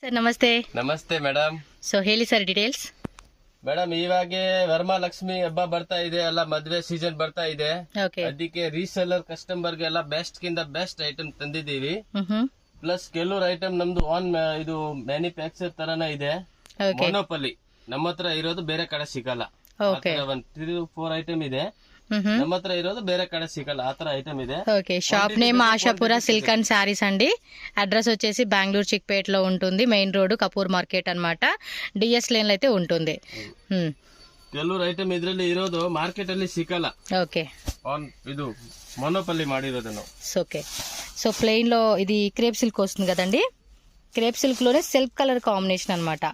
Sir ನಮಸ್ತೆ. ನಮಸ್ತೆ madam. So ಹೇಳಿ ಸರ್ ಡೀಟೇಲ್ಸ್. ಮೇಡಮ್ ಇವಾಗೆ ವರಮಹಾಲಕ್ಷ್ಮಿ ಹಬ್ಬ ಬರ್ತಾ ಇದೆ, ಎಲ್ಲ ಮದ್ವೆ ಸೀಸನ್ ಬರ್ತಾ ಇದೆ. ಓಕೆ. ಅದಕ್ಕೆ ರೀಸೆಲ್ಲರ್ ಕಸ್ಟಮರ್ ಗೆ ಎಲ್ಲ ಬೆಸ್ಟ್ ಕಿಂತ ಬೆಸ್ಟ್ ಐಟಮ್ ತಂದಿದ್ದೀವಿ. ಪ್ಲಸ್ ಕೆಲವ್ರ ಐಟಮ್ ನಮ್ದು ಆನ್ ಇದು ಮ್ಯಾನುಫ್ಯಾಕ್ಚರ್ ತರನ ಇದೆ. ಮೊನೋಪಲಿ ನಮ್ಮ ಹತ್ರ ಇರೋದು ಬೇರೆ ಕಡೆ ಸಿಗಲ್ಲ. ಒಂದ್ 3-4 ಐಟಮ್ ಇದೆ, ನಮ್ಮ ಹತ್ರ ಇರೋದು ಬೇರೆ కడ సిగల ఆతర ఐటమ్ ಇದೆ. Okay. Shop name Ashapura silk and saris అండి. అడ్రస్ వచ్చేసి బెంగళూరు చిక్పేట్ లో ఉంటుంది, మెయిన్ రోడ్ కపూర్ మార్కెట్ అన్నమాట. డిఎస్ లేన్ లో అయితే ఉంటుంది. ಕೆಲವರು ಐಟಮ್ ಇದ್ರಲ್ಲಿ ಇರೋದು ಮಾರ್ಕೆಟ್ ಅಲ್ಲಿ ಸಿಗಲ್ಲ. ఓకే. ಆನ್ ಇದು ಮೊನೋಪಲಿ ಮಾಡಿರೋದು ನಾವು. ఓకే. సో ప్లెయిన్ లో ఇది క్రేప్ సిల్క్ వస్తుంది కదండి. క్రేప్ సిల్క్ లోనే సెల్ఫ్ కలర్ కాంబినేషన్ అన్నమాట.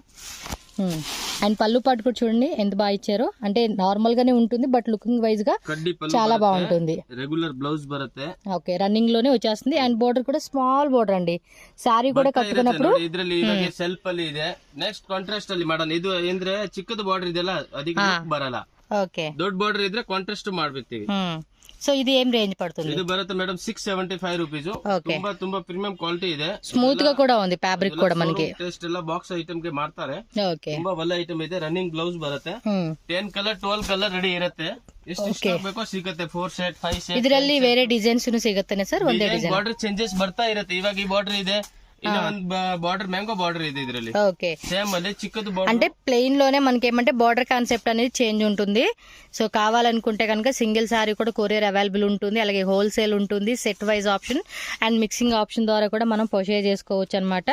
అండ్ పళ్ళు పాటు కూడా చూడండి ఎంత బాగా ఇచ్చారో, అంటే నార్మల్ గానే ఉంటుంది బట్ లుకింగ్ వైజ్ గా చాలా బాగుంటుంది. రెగ్యులర్ బ్లౌజ్ బರುತ್ತೆ. ఓకే. రన్నింగ్ లోనే వచ్చేస్తుంది. అండ్ బోర్డర్ కూడా స్మాల్ బోర్డర్ అండి. సారీ కూడా కట్టుకున్నప్పుడు ಇದ್ರಲ್ಲಿ ಸೆಲ್ಫ್ ಅಲ್ಲಿ ಇದೆ. ನೆಕ್ಸ್ಟ್ ಕಾಂಟ್ರಾಸ್ಟ್ ಅಲ್ಲಿ ಮಾಡೋಣ. ಇದು ಅಂದ್ರೆ ಚಿಕ್ಕದ ಬಾರ್ಡರ್ ಇದೆಲ್ಲ ಅದಕ್ಕೆ ಬರಲ್ಲ. ఓకే. ದೊಡ್ಡ ಬಾರ್ಡರ್ ಇದ್ರೆ ಕಾಂಟ್ರಾಸ್ಟ್ ಮಾಡ್ಬಿಡ್ತೀವಿ. సో ఇది ఏం రేంజ్ పడుతుంది? ఇది బರುತ್ತೆ మేడం 675 రూపీస్. ತುಂಬಾ ಪ್ರೀಮಿಯಂ ಕ್ವಾಲಿಟಿ ಇದೆ. ಸ್ಮೂತ್ గా కూడా ఉంది, ಫ್ಯಾಬ್ರಿಕ್ ಕೂಡ మనకి. ಟೆಸ್ಟ್ ಎಲ್ಲ ಬಾಕ್ಸ್ ಐಟಮ್ ಗೆ ಮಾಡ್ತಾರೆ. ಓಕೆ. ತುಂಬಾ ಒಳ್ಳೆ ಐಟಮ್ ಇದೆ. ರನ್ನಿಂಗ್ ಬ್ಲೌಸ್ ಬರುತ್ತೆ. 10 ಕಲರ್ 12 ಕಲರ್ ರೆಡಿ ಇರುತ್ತೆ. ಎಷ್ಟು ಇಷ್ಟ ಬೇಕೋ ಸಿಗುತ್ತೆ. 4 ಸೆಟ್ 5 ಸೆಟ್. ಇದರಲ್ಲಿ ಬೇರೆ ಡಿಸೈನ್ಸ್ ಸಿಗುತ್ತಾನೆ ಸರ್? ಒಂದೇ ಡಿಸೈನ್ ಬಾರ್ಡರ್ ಚೇಂಜಸ್ ಬರ್ತಾ ಇರುತ್ತೆ. ಇವಾಗ ಈ ಬಾರ್ಡರ್ ಇದೆ, ಇಲ್ಲ ಒಂದು బార్డర్ మ్యాంగో బార్డర్ ಇದೆ ಇದರಲ್ಲಿ. ఓకే. సేమ్ అదే చిక్కది బార్డర్. అంటే ప్లెయిన్ లోనే మనకి ఏమంటే బార్డర్ కాన్సెప్ట్ అనేది చేంజ్ ఉంటుంది. సో కావాలనుకుంటే కనుక సింగిల్ సారీ కూడా కొరియర్ అవైలబుల్ ఉంటుంది, అలాగే హోల్సేల్ ఉంటుంది, set wise option and mixing option ద్వారా కూడా మనం పర్చేజ్ చేసుకోవచ్చు అన్నమాట.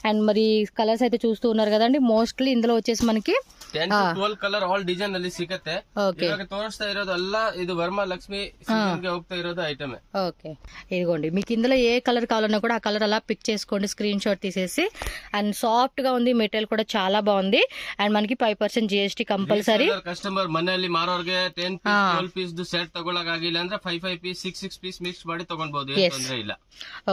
అండ్ మరి కలర్స్ అయితే చూస్తూ ఉన్నారు కదండి. మోస్ట్లీ ఇందులో వచ్చేసి మనకి 10-12 ಕಲರ್ ಆಲ್ ಡಿಸೈನ್ ಅಲ್ಲಿ ಸಿಗುತ್ತೆ. ಇವಾಗ ತೋರಿಸ್ತಾ ಇರೋದಲ್ಲ, ಇದು ವರಮಹಾಲಕ್ಷ್మి ಸೀಸನ್ ಗೆ ಹೋಗ್ತಾ ಇರೋದು ಐಟಮ್. ఓకే. ఇదిగోండి, మీకు ఇందులో ఏ కలర్ కావాలన్నా కూడా ఆ కలర్ అలా పిక్ చేసుకోండి, స్క్రీన్ షాట్ తీసేసి. అండ్ సాఫ్ట్ గా ఉంది, మెటీరియల్ కూడా చాలా బాగుంది. అండ్ మనకి 5% GST కంపల్సరీ. కస్టమర్ ಮನೆಯಲ್ಲಿ ಮಾರೋರ್ಗೆ 10 ಪೀಸ್ 12 ಪೀಸ್ ಸೆಟ್ ತಗೊಳಕ್ ಆಗಿಲ್ಲ ಅಂದ್ರೆ 5 ಪೀಸ್ 6 ಪೀಸ್ ಮಿಕ್ಸ್ ಮಾಡಿ ತಗೊಳ್ಬಹುದು, ಏನು ತೊಂದರೆ ಇಲ್ಲ.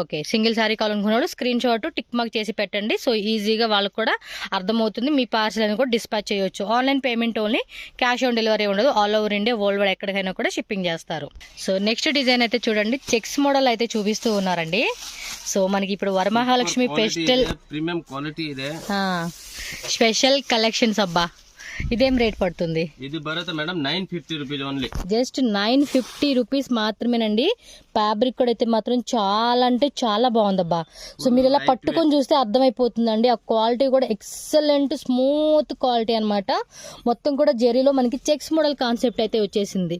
ఓకే. సింగిల్ సారీ కావాలనుకున్నాడు స్క్రీన్ షాట్ టిక్ మార్క్ చేసి పెట్టండి. సో ఈజీగా వాళ్ళకి కూడా అర్థమవుతుంది, మీ పార్సల్ అని కూడా డిస్పాచ్ చేయొచ్చు. Online payment only, cash on delivery ఉండదు. All over India worldwide ఎక్కడికైనా కూడా షిప్పింగ్ చేస్తారు. సో నెక్స్ట్ డిజైన్ అయితే చూడండి, చెక్స్ మోడల్ అయితే చూపిస్తూ ఉన్నారండి. సో మనకి ఇప్పుడు వరమహాలక్ష్మి ఫెస్టివల్ ప్రీమియం క్వాలిటీ ಇದೆ, స్పెషల్ కలెక్షన్స్. అబ్బా, ఇదేం రేట్ పడుతుంది? ఇది బರುತ್ತೆ madam 950 rupees only. Just 950 rupees మాత్రమేనండి. ఫ్యాబ్రిక్ కూడా అయితే మాత్రం చాలా అంటే చాలా బాగుందబ్బా. సో మీరు ఇలా పట్టుకొని చూస్తే అర్థమైపోతుందండి. ఆ క్వాలిటీ కూడా ఎక్సలెంట్ స్మూత్ క్వాలిటీ అన్నమాట. మొత్తం కూడా జెరీలో మనకి చెక్స్ మోడల్ కాన్సెప్ట్ అయితే వచ్చేసింది.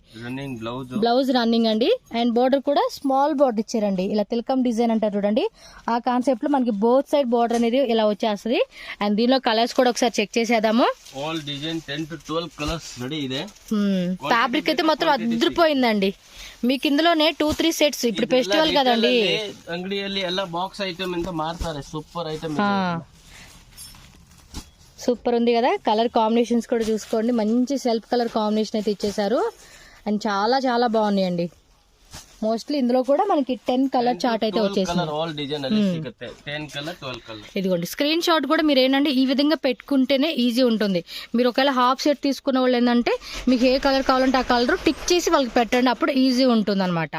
బ్లౌజ్ రన్నింగ్ అండి. అండ్ బోర్డర్ కూడా స్మాల్ బోర్డర్ ఇచ్చారండి. ఇలా తిలకం డిజైన్ అంటారు చూడండి, ఆ కాన్సెప్ట్ లో మనకి బోత్ సైడ్ బోర్డర్ అనేది ఇలా వచ్చేస్తుంది. అండ్ దీనిలో కలర్స్ కూడా ఒకసారి చెక్ చేసేద్దాము. ఆల్ డిజైన్ 10-12 కలర్స్ రెడీ ಇದೆ. ఫ్యాబ్రిక్ అయితే మాత్రం అదిరిపోయిందండి. మీకు ఇందులోనే 2-3 సెట్స్. ఇప్పుడు ఫెస్టివల్ కదండి, అంగడిಯಲ್ಲಿ ಎಲ್ಲ బాక్స్ ఐటమ్ ಅಂತ ಮಾರ್ತಾರೆ. సూపర్ ఐటమ్, సూపర్ ఉంది కదా. కలర్ కాంబినేషన్స్ కూడా చూసుకోండి, మంచి సెల్ఫ్ కలర్ కాంబినేషన్ అయితే ఇచ్చేసారు. అండ్ చాలా చాలా బాగున్నాయండి. మోస్ట్లీ ఇందులో కూడా మనకి 10 కలర్ చార్ట్ అయితే వచ్చేసింది. ఇదిగోండి, స్క్రీన్ షాట్ కూడా మీరు ఏంటంటే ఈ విధంగా పెట్టుకుంటేనే ఈజీ ఉంటుంది. మీరు ఒకవేళ హాఫ్ సెట్ తీసుకున్న వాళ్ళు ఏంటంటే మీకు ఏ కలర్ కావాలంటే ఆ కలర్ టిక్ చేసి వాళ్ళకి పెట్టండి, అప్పుడు ఈజీ ఉంటుంది అనమాట.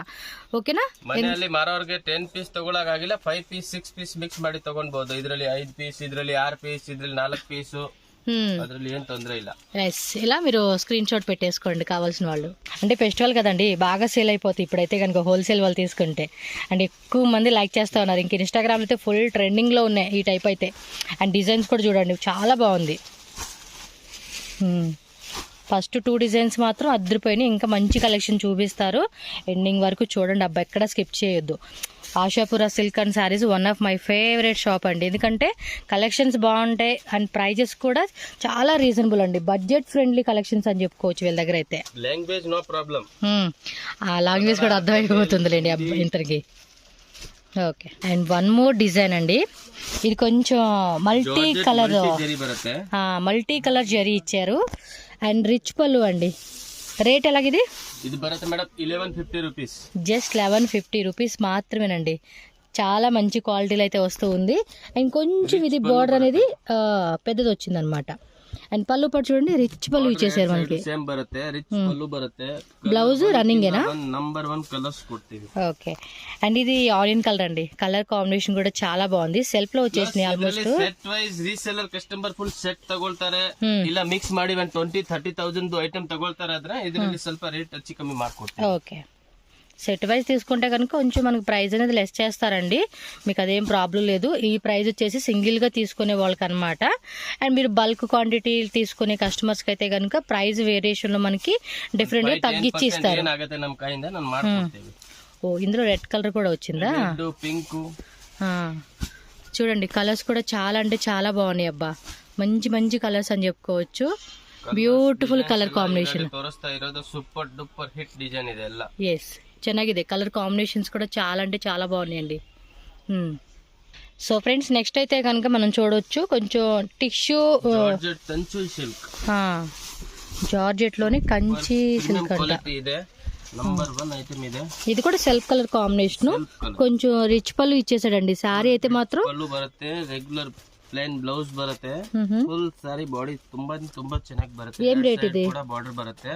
ఓకేనా? ಮನೆಯಲ್ಲಿ ಮಾರೋರ್ಗೆ 10 ಪೀಸ್ ತಗೊಳಕಾಗಿಲ್ಲ 5 ಪೀಸ್ 6 ಪೀಸ್ ಮಿಕ್ಸ್ ಮಾಡಿ ತಗೊಳ್ಬಹುದು. ಇದರಲ್ಲಿ 5 ಪೀಸ್, ಇದರಲ್ಲಿ 6 ಪೀಸ್, ಇದರಲ್ಲಿ 4 పీసు, అದ್ರಲ್ಲಿ ఏం తొందర ಇಲ್ಲ. ఇలా మీరు స్క్రీన్ షాట్ పెట్టేసుకోండి కావాల్సిన వాళ్ళు. అంటే ఫెస్టివల్ కదండి, బాగా సేల్ అయిపోతాయి ఇప్పుడైతే కనుక హోల్సేల్ వాళ్ళు తీసుకుంటే. అండ్ ఎక్కువ మంది లైక్ చేస్తూ ఉన్నారు. ఇంక ఇన్స్టాగ్రామ్ అయితే ఫుల్ ట్రెండింగ్ లో ఉన్నాయి ఈ టైప్ అయితే. అండ్ డిజైన్స్ కూడా చూడండి, చాలా బాగుంది. ఫస్ట్ 2 డిజైన్స్ మాత్రం అద్దరిపోయినాయి. ఇంకా మంచి కలెక్షన్ చూపిస్తారు, ఎండింగ్ వరకు చూడండి. అబ్బా, ఎక్కడ స్కిప్ చేయొద్దు. Ashapura silk and saris one of my favourite shop అండి. ఎందుకంటే కలెక్షన్స్ బాగుంటాయి అండ్ ప్రైజెస్ కూడా చాలా రీజనబుల్ అండి. బడ్జెట్ ఫ్రెండ్లీ కలెక్షన్స్ అని చెప్పుకోవచ్చు వీళ్ళ దగ్గర అయితే. లాంగ్వేజ్ నో ప్రాబ్లం, ఆ లాంగ్వేజ్ కూడా అర్థమైపోతుందిలేండి ఇంతకి. Okay. And one more design అండి. ఇది కొంచెం మల్టీ కలర్ జరీ ఇచ్చారు. అండ్ రిచ్ పళ్ళు అండి. రేట్ ఎలాగిది? ఇది బರುತ್ತೆ మేడం 1150 రూపీస్. జస్ట్ 1150 రూపీస్ మాత్రమేనండి. చాలా మంచి క్వాలిటీలో అయితే వస్తూ ఉంది. అండ్ కొంచెం ఇది బోర్డర్ అనేది పెద్దది వచ్చింది అనమాట. అండ్ పళ్ళు పట్టు చూడండి, రిచ్ పళ్ళు ఇచ్చేసారు మనకి. సేమ్ బರುತ್ತೆ, రిచ్ పళ్ళు బರುತ್ತೆ. బ్లౌజ్ రన్నింగ్ ఏనా? నంబర్ 1 కలర్స్ కొಡ್ತೀವಿ. ఓకే. అండ్ ఇది ఆనియన్ కలర్ అండి, కలర్ కాంబినేషన్ కూడా చాలా బాగుంది. సెల్ఫ్ లో వచ్చేసినాయి almost. Set wise reseller customer full set ತಗೊಳ್ತಾರೆ, ಇಲ್ಲ ಮಿಕ್ಸ್ ಮಾಡಿ 20,000-30,000 ಐಟಮ್ ತಗೊಳ್ತಾರೆ ಆದ್ರೆ ಇದರಲ್ಲಿ ಸ್ವಲ್ಪ ರೇಟ್ ಹೆಚ್ಚು ಕಮ್ಮಿ ಮಾಡ್ಕೊಡ್ತೀವಿ. ఓకే. సెట్ వైజ్ తీసుకుంటే కనుక కొంచెం మనకు ప్రైస్ అనేది లెస్ చేస్తారండి, మీకు అదేం ప్రాబ్లం లేదు. ఈ ప్రైస్ వచ్చేసి సింగిల్ గా తీసుకునే వాళ్ళకి అనమాట. అండ్ మీరు బల్క్ క్వాంటిటీ తీసుకునే కస్టమర్స్ కి అయితే కనుక ప్రైస్ వేరియేషన్ లో మనకి డిఫరెంట్ గా తగ్గించి ఇస్తారు. ಏನಾಗುತ್ತೆ ನಮ್ಮ ಕೈಯಿಂದ ನಾನು ಮಾಡ್ಕೊಡ್ತೀವಿ. ఓ, ఇందులో రెడ్ కలర్ కూడా వచ్చిందా? పింక్ చూడండి, కలర్స్ కూడా చాలా అంటే చాలా బాగున్నాయి అబ్బా, మంచి మంచి కలర్స్ అని చెప్పుకోవచ్చు. Beautiful colour combination. ತೋರಿಸ್ತಾ ಇರೋದು ಸೂಪರ್ ಡೂಪರ್ ಹಿಟ್ ಡಿಸೈನ್ ಇದೆ ಎಲ್ಲ. ఎస్, ಚೆನ್ನಾಗಿದೆ. కలర్ కాంబినేషన్స్ కూడా చాలా అంటే చాలా బాగున్నాయండి. సో ఫ్రెండ్స్, నెక్స్ట్ అయితే కనుక మనం చూడవచ్చు కొంచెం tissue georgette Kanchi silk, georgette లోనే కంచి సిల్క్ అంట. ಇದೆ నంబర్ 1 ఐటమ్ ಇದೆ. ఇది కూడా సెల్ఫ్ కలర్ కాంబినేషన్, కొంచెం రిచ్ పళ్ళు ఇచ్చేసాడండి. సారీ అయితే మాత్రం పళ్ళు బರುತ್ತೆ, రెగ్యులర్ ಪ್ಲೇನ್ ಬ್ಲೌಸ್ ಬರುತ್ತೆ, ಫುಲ್ ಸಾರಿ ಬಾಡಿ ತುಂಬಾ ತುಂಬಾ ಚೆನ್ನಾಗಿ ಬರುತ್ತೆ. ಏನ್ ರೇಟ್ ಇದೆ? ಕೂಡ ಬಾರ್ಡರ್ ಬರುತ್ತೆ.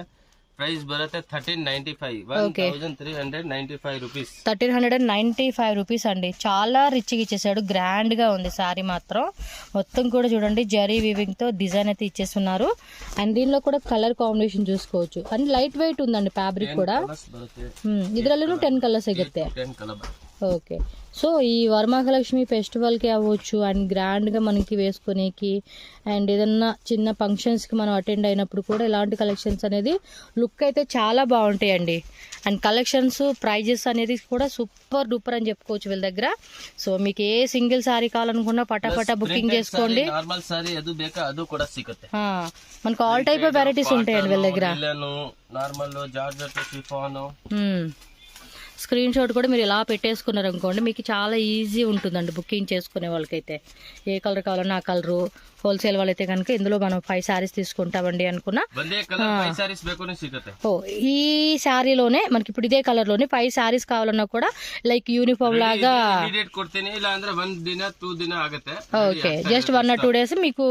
ಪ್ರೈಸ್ ಬರುತ್ತೆ 1395, 1395 రూపీస్. 1395 రూపీస్ అండి. చాలా రిచ్ గా ఇచ్చేసాడు, గ్రాండ్ గా ఉంది సారీ మాత్రం. మొత్తం కూడా చూడండి జరీ వీవింగ్ తో డిజైన్ అయితే ఇచ్చేస్తున్నారు. అండ్ దీనిలో కూడా కలర్ కాంబినేషన్ చూసుకోవచ్చు. అండ్ లైట్ వెయిట్ ఉందండి ఫ్యాబ్రిక్ కూడా. ఇದ್ರಲ್ಲೂ 10 కలర్స్ సిಗುತ್ತೆ. ఓకే. సో ఈ వరమహాలక్ష్మి ఫెస్టివల్కి అవ్వచ్చు, అండ్ గ్రాండ్గా మనకి వేసుకునేకి, అండ్ ఏదన్నా చిన్న ఫంక్షన్స్కి మనం అటెండ్ అయినప్పుడు కూడా ఇలాంటి కలెక్షన్స్ అనేది లుక్ అయితే చాలా బాగుంటాయండి. అండ్ కలెక్షన్స్ ప్రైజెస్ అనేది కూడా సూపర్ డూపర్ అని చెప్పుకోవచ్చు వీళ్ళ దగ్గర. సో మీకు ఏ సింగిల్ సారీ కావాలనుకున్నా పటాపటా బుకింగ్ చేసుకోండి. నార్మల్ సారీ అది ಬೇಕಾ ಅದು ಕೂಡ ಸಿಗುತ್ತೆ. మనకు ఆల్ టైప్ ఆఫ్ వెరైటీస్ ఉంటాయండి వీళ్ళ దగ్గర. Normal georgette, chiffon. Screen shot కూడా మీరు ఇలా పెట్టేసుకున్నారు అనుకోండి, మీకు చాలా ఈజీ ఉంటుందండి బుకింగ్ చేసుకునే వాళ్ళకైతే. ఏ కలర్ కావాలన్నా ఆ కలరు. హోల్సేల్ వాళ్ళైతే కనుక ఇందులో మనం 5 సారీస్ తీసుకుంటామండి అనుకున్నా, ఓ ఈ శారీలోనే మనకి ఇప్పుడు ఇదే కలర్ లోనే 5 సారీస్ కావాలన్నా కూడా లైక్ యూనిఫామ్ లాగా. ఓకే, జస్ట్ 1 or 2 days మీకు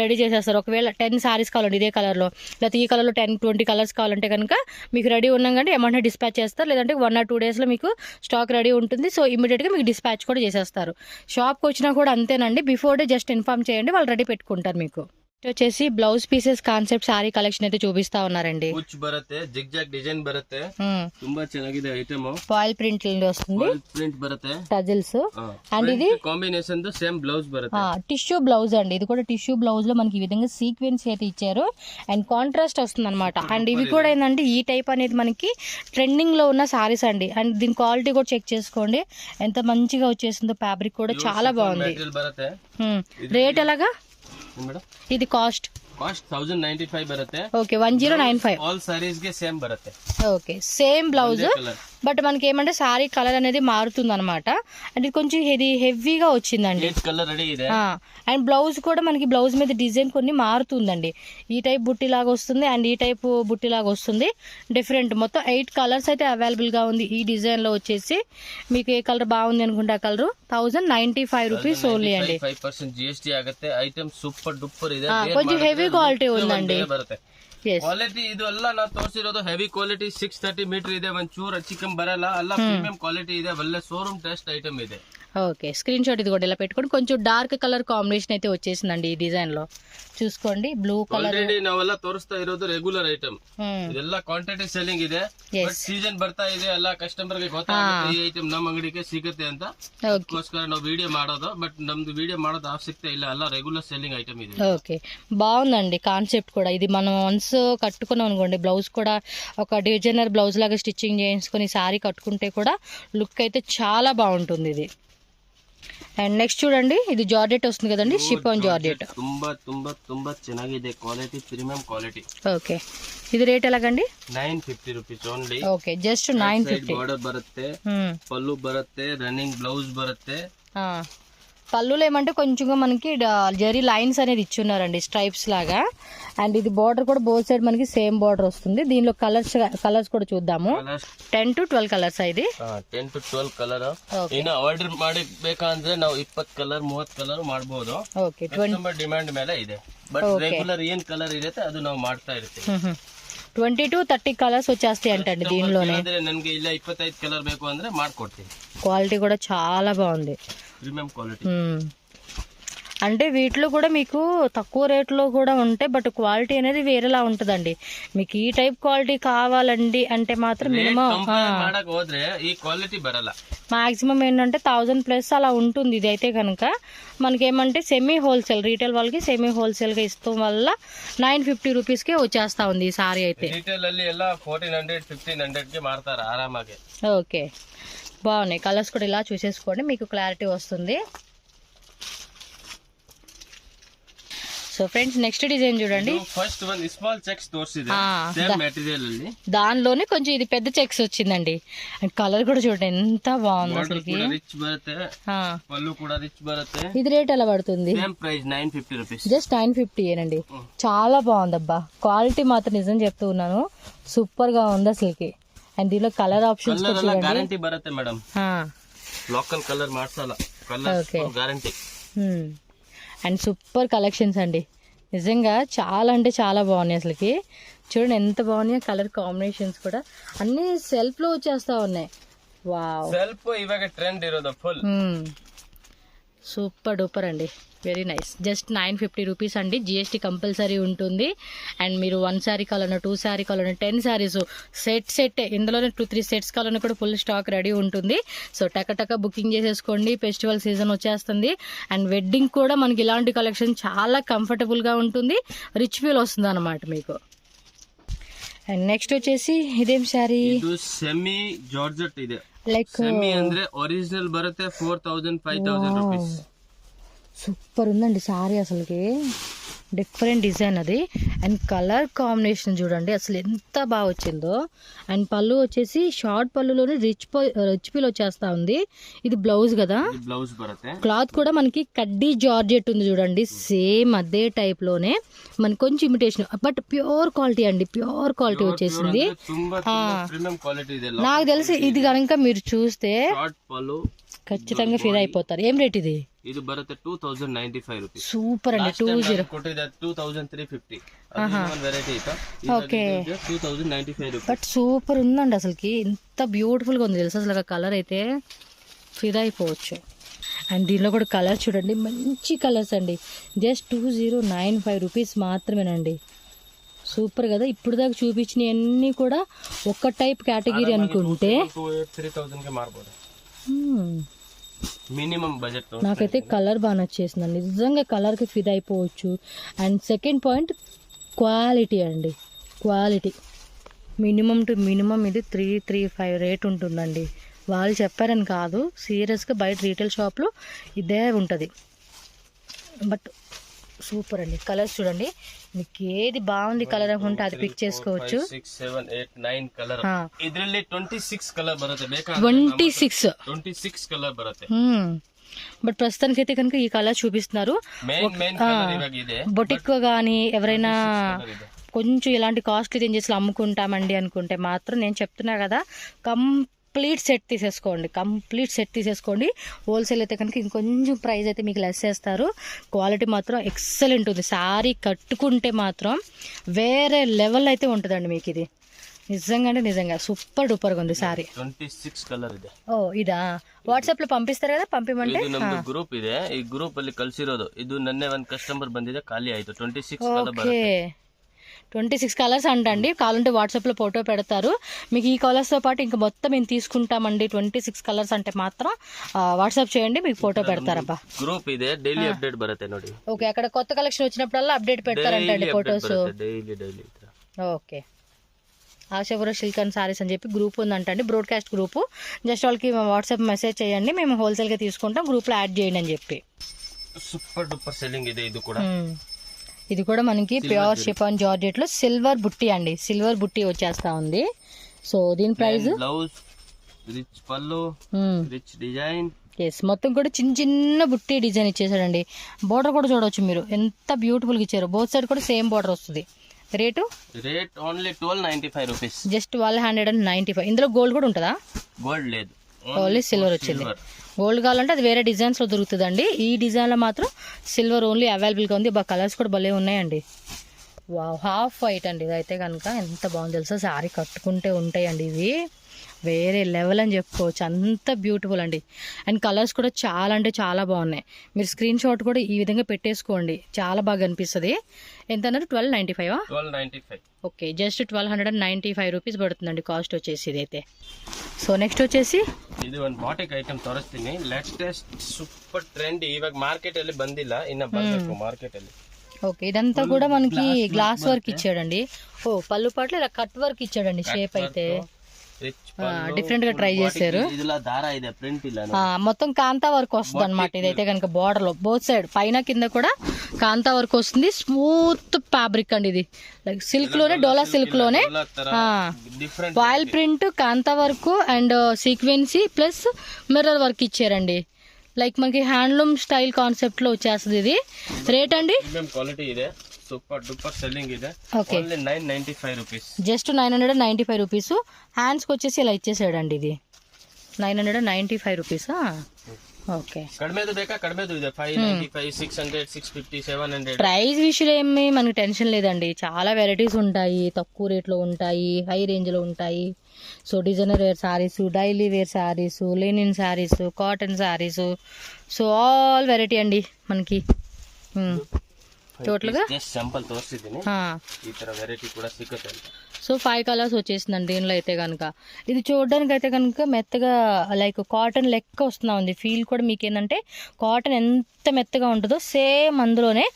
రెడీ చేసేస్తారు. ఒకవేళ 10 సారీస్ కావాలండి ఇదే కలర్ లో, లేకపోతే ఈ కలర్ లో 10-20 కలర్స్ కావాలంటే కనుక మీకు రెడీ ఉన్నాకంటే ఏమన్నా డిస్పాచ్ చేస్తారు, లేదంటే 1 or 2 days లో మీకు స్టాక్ రెడీ ఉంటుంది. సో ఇమీడియట్ గా మీకు డిస్పాచ్ కూడా చేసేస్తారు. షాప్ కి వచ్చినా కూడా అంతేనండి, బిఫోర్ డే జస్ట్ ఇన్ఫార్మ్ చేయండి, వాళ్ళు రెడీ పెట్టుకుంటారు మీకు. వచ్చేసి blouse pieces concept sorry collection అయితే చూపిస్తా ఉన్నారండి. బರುತ್ತೆ, జిగ్ జాగ్ డిజైన్ బರುತ್ತೆ, ತುಂಬಾ ಚೆನ್ನಾಗಿದೆ ಐಟಮ್. ఫాయిల్ ప్రింట్ వస్తుంది, ప్రింట్ బರುತ್ತೆ, టజిల్స్. అండ్ ఇది కాంబినేషన్ తో సేమ్ బ్లౌజ్ బರುತ್ತೆ, టిష్యూ బ్లౌజ్ అండి. ఇది కూడా టిష్యూ బ్లౌజ్ లో మనకి ఈ విధంగా సీక్వెన్స్ అయితే ఇచ్చారు, అండ్ కాంట్రాస్ట్ వస్తుంది అనమాట. అండ్ ఇవి కూడా ఏంటంటే ఈ టైప్ అనేది మనకి ట్రెండింగ్ లో ఉన్న సారీస్ అండి. అండ్ దీని క్వాలిటీ కూడా చెక్ చేసుకోండి ఎంత మంచిగా వచ్చేసిందో. ఫ్యాబ్రిక్ కూడా చాలా బాగుంది. రేట్ ఎలాగా? ఇది కాస్ట్ 1095 ಬರುತ್ತೆ. ఓకే, 1095. ఆల్ సారీస్ ಗೆ సేమ్ బರುತ್ತೆ. ఓకే, సేమ్ బ్లౌజ్, బట్ మనకి ఏమంటే సారీ కలర్ అనేది మారుతుంది అనమాట. అంటే కొంచెం ఇది హెవీగా వచ్చిందండి, కలర్ రెడీ ಇದೆ. అండ్ బ్లౌజ్ కూడా మనకి బ్లౌజ్ మీద డిజైన్ కొన్ని మారుతుందండి. ఈ టైప్ బుట్టి లాగా వస్తుంది, అండ్ ఈ టైప్ బుట్టి లాగా వస్తుంది. డిఫరెంట్ మొత్తం 8 కలర్స్ అయితే అవైలబుల్ గా ఉంది ఈ డిజైన్ లో. వచ్చేసి మీకు ఏ కలర్ బాగుంది అనుకుంటే ఆ కలర్ 1095 రూపీస్ ఓన్లీ అండి. 5% GST ಆಗುತ್ತೆ. ఐటమ్ సూపర్ డూపర్ ಇದೆ, కొంచెం హెవీ క్వాలిటీ ఉందండి. ಕ್ವಾಲಿಟಿ ಇದು ಎಲ್ಲ ನಾ ತೋರಿಸಿರೋದು ಹೆವಿ ಕ್ವಾಲಿಟಿ. 630 ಮೀಟರ್ ಇದೆ, ಒಂಚೂರು ಚಿಕನ್ ಬರಲ್ಲ, ಎಲ್ಲ ಪ್ರೀಮಿಯಂ ಕ್ವಾಲಿಟಿ ಇದೆ, ಒಳ್ಳೆ ಶೋರೂಮ್ ಟೆಸ್ಟ್ ಐಟಮ್ ಇದೆ. ఓకే, స్క్రీన్ షాట్ ఇది కూడా ఇలా పెట్టుకోండి. కొంచెం డార్క్ కలర్ కాంబినేషన్ అయితే వచ్చేసిందండి ఈ డిజైన్ లో. చూసుకోండి, బ్లూ కలర్. ఆల్రెడీ ನಾವೆಲ್ಲ ತೋರಿಸ್ತಾ ಇರೋದು ರೆಗ್ಯುಲರ್ ಐಟಮ್. ಇದೆಲ್ಲ ಕ್ವಾಂಟಿಟಿ ಸೆಲ್ಲಿಂಗ್ ಇದೆ, ಬಟ್ ಸೀಸನ್ ಬರ್ತಾ ಇದೆ, ಎಲ್ಲ ಕಸ್ಟಮರ್ ಗೆ ಗೊತ್ತಾಗುತ್ತೆ ಈ ಐಟಮ್ ನಮ್ಮ ಅಂಗಡಿಗೆ ಸಿಗುತ್ತೆ ಅಂತ. ಅದಕ್ಕೋಸ್ಕರ ನಾವು ವಿಡಿಯೋ ಮಾಡೋದು, ಬಟ್ ನಮ್ದು ವಿಡಿಯೋ ಮಾಡೋದು ಅವಶ್ಯಕತೆ ಇಲ್ಲ, ಎಲ್ಲ ರೆಗ್ಯುಲರ್ ಸೆಲ್ಲಿಂಗ್ ఐటమ్ ಇದೆ. ఓకే, బాగుందండి కాన్సెప్ట్ కూడా. ఇది మనం వన్స్ కట్టుకున్నాం అనుకోండి, బ్లౌజ్ కూడా ఒక డిజైనర్ బ్లౌజ్ లాగా స్టిచ్చింగ్ చేయించుకుని సారీ కట్టుకుంటే కూడా లుక్ అయితే చాలా బాగుంటుంది ఇది. అండ్ నెక్స్ట్ చూడండి, ఇది జార్జెట్ వస్తుంది కదండి, షిఫాన్ జార్జెట్. ತುಂಬಾ ತುಂಬಾ ತುಂಬಾ ಚೆನ್ನಾಗಿದೆ ಕ್ವಾಲಿಟಿ, ಪ್ರೀಮಿಯಂ ಕ್ವಾಲಿಟಿ. ఓకే, ఇది రేట్ ఎలాగండి? 950 rupees only. Okay, just 950. Border బರುತ್ತೆ, పళ్ళు బರುತ್ತೆ, రన్నింగ్ బ్లౌజ్ బರುತ್ತೆ. పళ్ళులో ఏమంటే కొంచెంగా మనకి జరీ లైన్స్ అనేది ఇచ్చున్నారండి, స్ట్రైప్స్ లాగా. అండ్ ఇది బార్డర్ కూడా బోత్ సైడ్ మనకి సేమ్ బార్డర్ వస్తుంది. దీనిలో కలర్స్ కూడా చూద్దాము. 10 to 12 కలర్స్ ఇది. 10 to 12 ಕಲರ್. ಇನ್ನು ಆರ್ಡರ್ ಮಾಡಬೇಕಂದ್ರೆ ನಾವು 20 ಕಲರ್ 30 ಕಲರ್ ಮಾಡಬಹುದು. ಓಕೆ, ಕಸ್ಟಮರ್ ಡಿಮಾಂಡ್ ಮೇಲೆ ಇದೆ. ಬಟ್ ರೆಗ್ಯುಲರ್ ಏನ್ ಕಲರ್ ಇರುತ್ತೆ ಅದು ನಾವು ಮಾಡ್ತಾ ಇರ್ತೀವಿ. 20 to 30 కలర్స్ వచ్చేస్తాయి అంటండి దీనిలోనే. ನನಗೆ ಇಲ್ಲ 25 కలర్ ಬೇಕು ಅಂದ್ರೆ ಮಾಡ್ಕೊಡ್ತೀನಿ. క్వాలిటీ కూడా చాలా బాగుంది, ప్రీమియం క్వాలిటీ. అంటే వీటిలో కూడా మీకు తక్కువ రేట్లో కూడా ఉంటాయి, బట్ క్వాలిటీ అనేది వేరేలా ఉంటుందండి. మీకు ఈ టైప్ క్వాలిటీ కావాలండి అంటే మాత్రం మినిమం ಮಾಡಕ್ ಹೋದ್ರೆ ఈ క్వాలిటీ బరಲ್ಲ. మాక్సిమం ఏంటంటే 1000+ అలా ఉంటుంది. ఇది అయితే కనుక మనకేమంటే సెమీ హోల్సేల్, రీటైల్ వాళ్ళకి సెమీ హోల్సేల్గా ఇస్తాం వల్ల 950 రూపీస్కే వచ్చేస్తా ఉంది ఈ సారీ అయితే. రీటైల్ ಅಲ್ಲಿ ಎಲ್ಲ 1400 1500 ಗೆ ಮಾರ್ತಾರೆ ಆರಾಮಾಗಿ. ఓకే, బాగున్నాయి కలర్స్ కూడా. ఇలా చూసేసుకోండి, మీకు క్లారిటీ వస్తుంది. సో ఫ్రెండ్స్, నెక్స్ట్ డిజైన్ చూడండి. ఫస్ట్ వన్ స్మాల్ చెక్స్ తోర్సిದೆ, సేమ్ మెటీరియల్ ಅಲ್ಲಿ. దానిలోనే కొంచెం ఇది పెద్ద చెక్స్ వచ్చిందండి. అండ్ కలర్ కూడా చూడండి ఎంత బాగుంది అసలు. రిచ్ బರುತ್ತೆ, పళ్ళు కూడా రిచ్ బರುತ್ತೆ. ఇది రేట్ ఎలా పడుతుంది? Same price 950 rupees. జస్ట్ 950 ఏనండి. చాలా బాగుంది అబ్బా, క్వాలిటీ మాత్రం నిజం చెప్తూ ఉన్నాను, సూపర్ గా ఉంది అసలుకి. అండ్ దీనిలో కలర్ ఆప్షన్స్ గ్యారంటీ బರುತ್ತೆ మేడం. లోకల్ కలర్ మార్చాల, colour guarantee. And super collections అండి, నిజంగా చాలా అంటే చాలా బాగున్నాయి అసలుకి. చూడండి ఎంత బాగున్నాయి కలర్ కాంబినేషన్స్ కూడా, అన్ని సెల్ఫ్ లో వచ్చేస్తా ఉన్నాయి. వావ్, సెల్ఫ్ ఇవాగ ట్రెండ్ ఇరోದು ఫుల్. సూపర్ డూపర్ అండి, వెరీ నైస్. జస్ట్ 950 రూపీస్ అండి. జిఎస్టీ కంపల్సరీ ఉంటుంది. అండ్ మీరు 1 శారీ కావాలన్నా 2 శారీ కావాలన్నా 10 శారీస్ సెట్ ఇందులోనే 2-3 సెట్స్ కావాలన్నా కూడా ఫుల్ స్టాక్ రెడీ ఉంటుంది. సో టక బుకింగ్ చేసేసుకోండి, ఫెస్టివల్ సీజన్ వచ్చేస్తుంది. అండ్ వెడ్డింగ్ కూడా మనకి ఇలాంటి కలెక్షన్ చాలా కంఫర్టబుల్ గా ఉంటుంది, రిచ్ ఫీల్ వస్తుంది అన్నమాట మీకు. అండ్ నెక్స్ట్ వచ్చేసి ఇదేం శారీ? సెమీ జార్జెట్ ಇದೆ. లైక్ సెమీ ಅಂದ್ರೆ ఒరిజినల్ బರುತ್ತೆ 4000 5000 రూపీస్. సూపర్ ఉందండి సారీ అసలుకి, డిఫరెంట్ డిజైన్ అది. అండ్ కలర్ కాంబినేషన్ చూడండి అసలు ఎంత బాగా వచ్చిందో. అండ్ పళ్ళు వచ్చేసి షార్ట్ పళ్ళులోనే రిచ్ పీల్ వచ్చేస్తా ఉంది. ఇది బ్లౌజ్ కదా, బ్లౌజ్ బರುತ್ತೆ. క్లాత్ కూడా మనకి కడ్డీ జార్జెట్ ఉంది చూడండి, సేమ్ అదే టైప్ లోనే మనకి కొంచెం ఇమిటేషన్, బట్ ప్యూర్ క్వాలిటీ అండి, ప్యూర్ క్వాలిటీ వచ్చేసింది. నాకు తెలిసి ఇది కనుక మీరు చూస్తే ఖచ్చితంగా ఫీల్ అయిపోతారు. ఏం రేట్ ఇది? ఇది బರುತ್ತೆ 2095 రూపీస్. సూపర్ అండి. 2350 variety. Okay, 2095 rupees. But super ఉందండి అసలుకి, ఎంత బ్యూటిఫుల్ గా ఉంది తెలుసు అసలు. కలర్ అయితే ఫిదా అయిపోవచ్చు. అండ్ దీనిలో కూడా కలర్ చూడండి, మంచి కలర్స్ అండి. జస్ట్ 2095 రూపీస్ మాత్రమేనండి. సూపర్ కదా. ఇప్పుడు దాకా చూపించిన అన్ని కూడా ఒక టైప్ కేటగిరీ అనుకుంటే మినిమం బడ్జెట్. నాకైతే కలర్ బాగా నచ్చేసిందండి, నిజంగా కలర్ కి ఫిదా అయిపోవచ్చు. అండ్ సెకండ్ పాయింట్ క్వాలిటీ అండి, క్వాలిటీ మినిమం టు మినిమం ఇది 335 రేట్ ఉంటుందండి. వాళ్ళు చెప్పారని కాదు, సీరియస్గా బయట రీటైల్ షాప్లో ఇదే ఉంటుంది. బట్ సూపర్ అండి. కలర్స్ చూడండి, మీకు ఏది బాగుంది కలర్ అనుకుంటే అది పిక్ చేసుకోవచ్చు. 6 7 8 9 కలర్. ಇದರಲ್ಲಿ 26 కలర్ బರುತ್ತೆ. ಬೇಕಾ 26 కలర్ బರುತ್ತೆ. బట్ ప్రస్తుతానికి అయితే కనుక ఈ కలర్ చూపిస్తున్నారు. బొటిక్ గానీ ఎవరైనా కొంచెం ఇలాంటి కాస్ట్లీ రేంజెస్ లో అమ్ముకుంటామండి అనుకుంటే మాత్రం నేను చెప్తున్నా కదా, కంప్లీట్ సెట్ తీసేసుకోండి. హోల్సేల్ అయితే కనుక ఇంకొంచెం ప్రైస్ అయితే మీకు లెస్ చేస్తారు. క్వాలిటీ మాత్రం ఎక్సలెంట్ ఉంది. శారీ కట్టుకుంటే మాత్రం వేరే లెవెల్ అయితే ఉంటుందండి మీకు. ఇది నిజంగా అంటే నిజంగా సూపర్ డూపర్ గా ఉంది సారీ. 26 కలర్ ಇದೆ. ఓ ఇదా? వాట్సాప్ లో పంపిస్తారు కదా, పంపిమంటే. ಇದು ನಮ್ಮದು ಗ್ರೂಪ್ ಇದೆ, ಈ ಗ್ರೂಪ್ ಅಲ್ಲಿ ಕಳಿಸಿರೋದು. ಇದು ನನ್ನೆ ಒಂದು ಕಸ್ಟಮರ್ ಬಂದಿದೆ, ಖಾಲಿ ಆಯ್ತು. 26 ಕಲರ್ ಬರುತ್ತೆ. 26 కలర్స్ అంటండి. కావాలంటే వాట్సాప్ లో ఫోటో పెడతారు మీకు. ఈ కలర్స్ తో పాటు ఇంకా మొత్తం మేము తీసుకుంటామండి. 26 కలర్స్ అంటే మాత్రం వాట్సాప్ చేయండి, మీకు ఫోటో పెడతారబ్బా. గ్రూప్ ಇದೆ, డైలీ అప్డేట్ బರುತ್ತೆ ನೋಡಿ. ఓకే, అక్కడ కొత్త కలెక్షన్ వచ్చినప్పుడల్లా అప్డేట్ పెడతారంటండి photos. Daily. Okay, Ashapura silk and saris అని చెప్పి గ్రూప్ ఉందంటండి, బ్రాడ్కాస్ట్ గ్రూప్. జస్ట్ వాళ్ళకి వాట్సాప్ మెసేజ్ చేయండి, మేము హోల్సేల్ గా తీసుకుంటాం, గ్రూప్ లో యాడ్ చేయండి అని చెప్పి. సూపర్ డూపర్ సెల్లింగ్ ಇದೆ ఇది కూడా. ఇది కూడా మనకి ప్యూర్ షిఫాన్ జార్జెట్ లో సిల్వర్ బుట్టి అండి, సిల్వర్ బుట్టి వచ్చేస్తా ఉంది. సో దీని ప్రైస్ బ్లౌజ్ రిచ్ పళ్ళు, రిచ్ డిజైన్, ఎస్, మొత్తం కూడా చిన్న చిన్న బుట్టి డిజైన్ ఇచ్చేసాడండి. బోర్డర్ కూడా చూడవచ్చు మీరు, ఎంత బ్యూటిఫుల్గా ఇచ్చారు. బోత్ సైడ్ కూడా సేమ్ బోర్డర్ వస్తుంది. Rate only 1295 rupees, just 1295. ఇందులో గోల్డ్ కూడా ఉంటుందా? గోల్డ్ లేదు, ఓన్లీ సిల్వర్ వచ్చింది. గోల్డ్ కావాలంటే అది వేరే డిజైన్స్లో దొరుకుతుందండి. ఈ డిజైన్లో మాత్రం సిల్వర్ ఓన్లీ అవైలబుల్గా ఉంది. కలర్స్ కూడా భలే ఉన్నాయండి. వావ్, హాఫ్ వైట్ అండి ఇది అయితే కనుక. ఎంత బాగుంది తెలుసా, శారీ కట్టుకుంటే ఉంటాయండి ఇవి వేరే లెవెల్ అని చెప్పుకోవచ్చు, అంత బ్యూటిఫుల్ అండి. అండ్ కలర్స్ కూడా చాలా అంటే చాలా బాగున్నాయి. మీరు స్క్రీన్ షాట్ కూడా ఈ విధంగా పెట్టేసుకోండి, చాలా బాగా అనిపిస్తుంది. ఎంత అన్నారు? 1295. ఓకే, జస్ట్ 1295 రూపీస్ పడుతుందండి కాస్ట్ వచ్చేసి ఇదైతే. సో నెక్స్ట్ వచ్చేసి ಇದು ಒಂದು ಬಾಟಿಕ್ ಐಟಮ್ ತೋರಿಸ್ತೀನಿ. ಲೇಟೆಸ್ಟ್ ಸೂಪರ್ ಟ್ರೆಂಡ್, ಇವಾಗ ಮಾರ್ಕೆಟ್ ಅಲ್ಲಿ ಬಂದಿಲ್ಲ, ಇನ್ನ ಬರಬೇಕು ಮಾರ್ಕೆಟ್ ಅಲ್ಲಿ. ఓకే, ఇదంతా కూడా మనకి గ్లాస్ వర్క్ ఇచ్చాడండి. ఓ, పళ్ళు పాటలు ఇలా కట్ వర్క్ ఇచ్చాడండి. షేప్ అయితే డిఫరెంట్ గా ట్రై చేశారు. మొత్తం కాంతా వర్క్ వస్తుంది అనమాట ఇదైతే కనుక. బార్డర్ లో బోత్ సైడ్ పైన కింద కూడా కాంతా వర్క్ వస్తుంది. స్మూత్ ఫ్యాబ్రిక్ అండి ఇది, లైక్ సిల్క్ లోనే, డోలా సిల్క్ లోనే voile print, kantha work and sequence plus mirror work ఇచ్చారండి. లైక్ మనకి హ్యాండ్లూమ్ స్టైల్ కాన్సెప్ట్ లో వచ్చేస్తుంది ఇది. రేట్ అండి క్వాలిటీ ಇದೆ, సూపర్ డూపర్ సెల్లింగ్ ಇದೆ. Okay, only 995 rupees, just 995 rupees. హ్యాండ్స్కి వచ్చేసి ఇలా ఇచ్చేసాడండి ఇది 995 రూపీస్. ఓకే, కడిమేದು ಬೇಕಾ? కడిమేದು ಇದೆ 595, 600, 650, 700. ప్రైస్ విషయంలో ఏమి మనకి టెన్షన్ లేదండి. చాలా వెరైటీస్ ఉంటాయి, తక్కువ రేట్లో ఉంటాయి, హై రేంజ్లో ఉంటాయి. So designer wear saris, daily wear saris, linen saris, cotton saris, so all variety అండి మనకి టోటల్గా. శాంపుల్ తోరిಸಿದ್ದೀನಿ, ఈ ತರ వెరైటీ కూడా సిಗುತ್ತೆ. సో 5 కలర్స్ వచ్చేసిందండి దీనిలో అయితే కనుక. ఇది చూడడానికి అయితే కనుక మెత్తగా లైక్ కాటన్ లెక్క వస్తున్నా ఉంది. ఫీల్ కూడా మీకు ఏంటంటే కాటన్ ఎంత మెత్తగా ఉంటుందో సేమ్ అందులోనే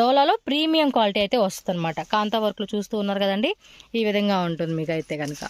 డోలాలో ప్రీమియం క్వాలిటీ అయితే వస్తుంది అనమాట. కాంతా వర్క్లో చూస్తూ ఉన్నారు కదండి, ఈ విధంగా ఉంటుంది మీకు అయితే కనుక.